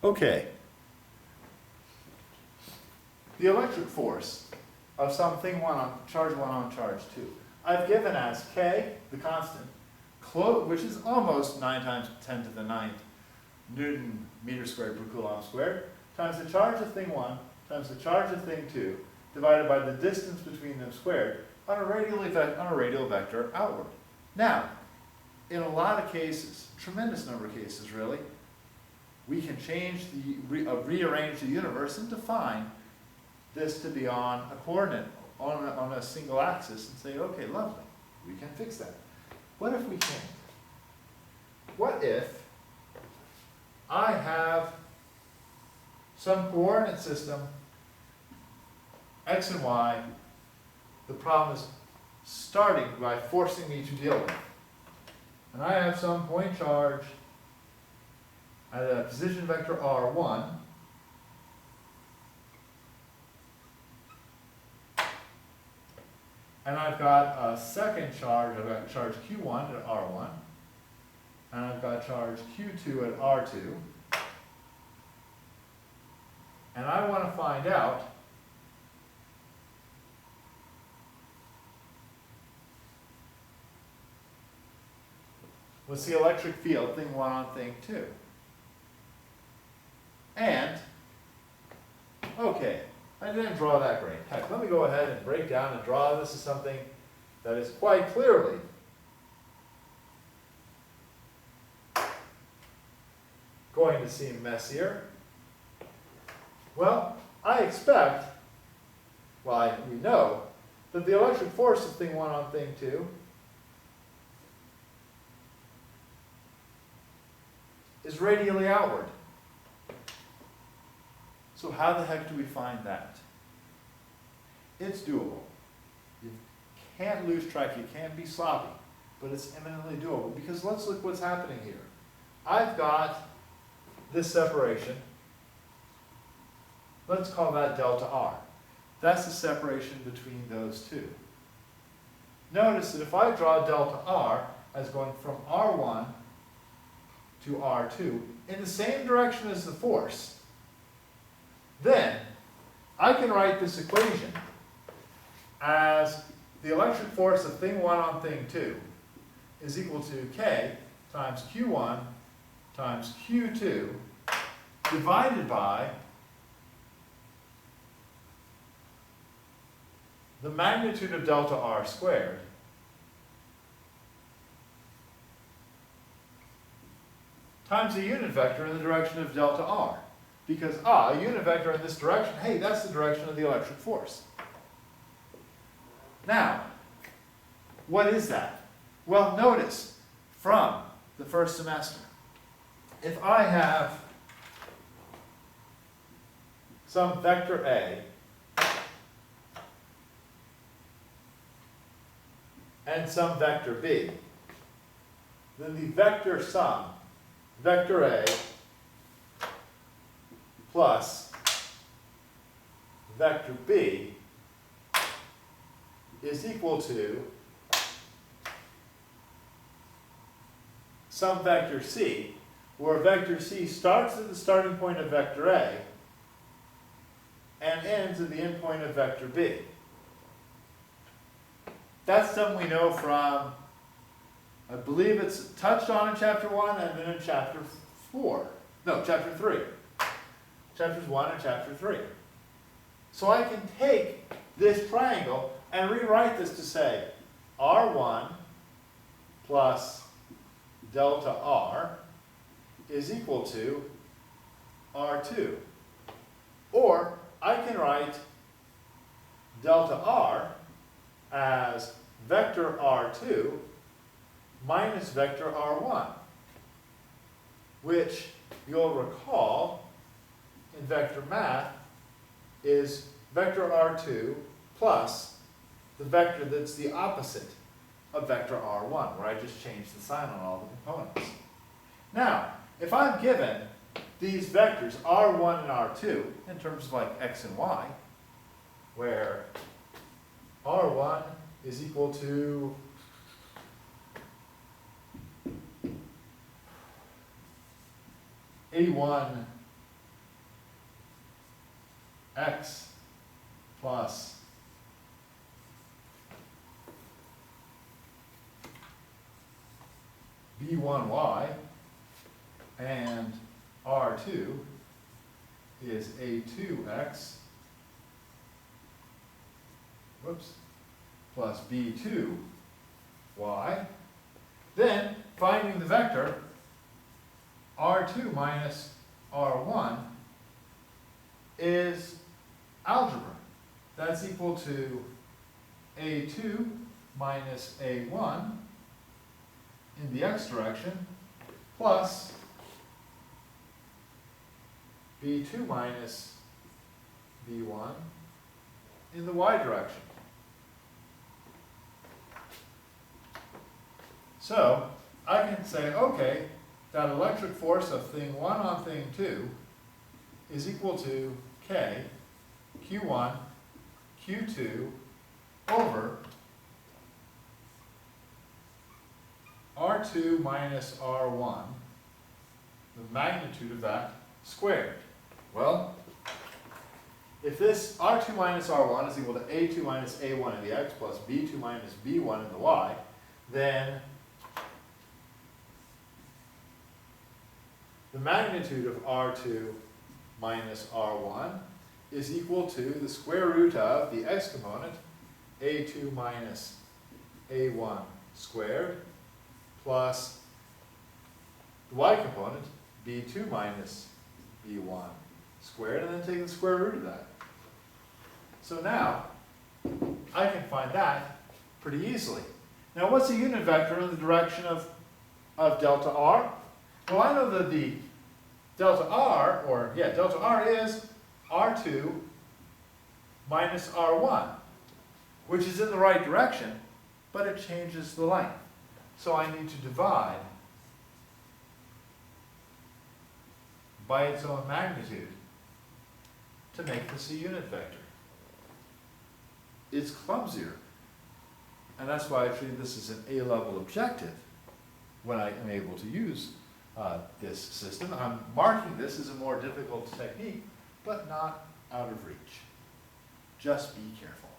Okay. The electric force of some thing 1 on charge 1 on charge 2, I've given as K, the constant, which is almost 9 times 10 to the 9th Newton meter squared per Coulomb squared, times the charge of thing 1 times the charge of thing 2, divided by the distance between them squared on a radial vector outward. Now, in a lot of cases, tremendous number of cases really, we can change rearrange the universe and define this to be on a coordinate, on a single axis, and say, okay, lovely, we can fix that. What if we can't? What if I have some coordinate system, x and y, the problem is starting by forcing me to deal with. And I have some point charge at a position vector r1, and I've got a second charge, I've got charge q1 at r1, and I've got charge q2 at r2, and I want to find out what's the electric field, thing 1 on thing 2. And, okay, I didn't draw that great. Heck, let me go ahead and break down and draw. This is something that is quite clearly going to seem messier. Well, I expect, we know, that the electric force of thing 1 on thing 2 is radially outward. So how the heck do we find that? It's doable. You can't lose track, you can't be sloppy, but it's eminently doable, because let's look what's happening here. I've got this separation. Let's call that delta r. That's the separation between those two. Notice that if I draw delta r as going from r1 to r2 in the same direction as the force, then I can write this equation as the electric force of thing 1 on thing 2 is equal to K times Q1 times Q2 divided by the magnitude of delta r squared times a unit vector in the direction of delta r. Because a unit vector in this direction, hey, that's the direction of the electric force. Now, what is that? Well, notice from the first semester, if I have some vector A and some vector B, then the vector sum, vector A plus vector B is equal to some vector C, where vector C starts at the starting point of vector A and ends at the end point of vector B. That's something we know from, I believe it's touched on in chapter 1 and then in chapter 4. No, chapter 3. Chapters 1 and chapter 3. So I can take this triangle and rewrite this to say R1 plus delta R is equal to R2. Or I can write delta R as vector R2 minus vector R1, which you'll recall in vector math is vector R2 plus the vector that's the opposite of vector R1, where I just changed the sign on all the components. Now, if I'm given these vectors R1 and R2 in terms of like x and y, where R1 is equal to A1 x plus b1y and r2 is a2x, whoops, plus b2y. Then, finding the vector r2 minus r1 is algebra. That's equal to a2 minus a1 in the x direction plus b2 minus b1 in the y direction. So I can say, okay, that electric force of thing 1 on thing 2 is equal to K, Q1, Q2 over R2 minus R1, the magnitude of that squared. Well, if this R2 minus R1 is equal to A2 minus A1 in the x plus B2 minus B1 in the y, then the magnitude of R2 minus R1 is equal to the square root of the x component, A2 minus A1 squared, plus the y component, B2 minus B1 squared, and then take the square root of that. So now, I can find that pretty easily. Now what's a unit vector in the direction of delta r? Well, I know that the delta r is r2 minus r1, which is in the right direction, but it changes the length. So I need to divide by its own magnitude to make this a unit vector. It's clumsier, and that's why I treat this as an A-level objective when I am able to use this system. I'm marking this as a more difficult technique, but not out of reach. Just be careful.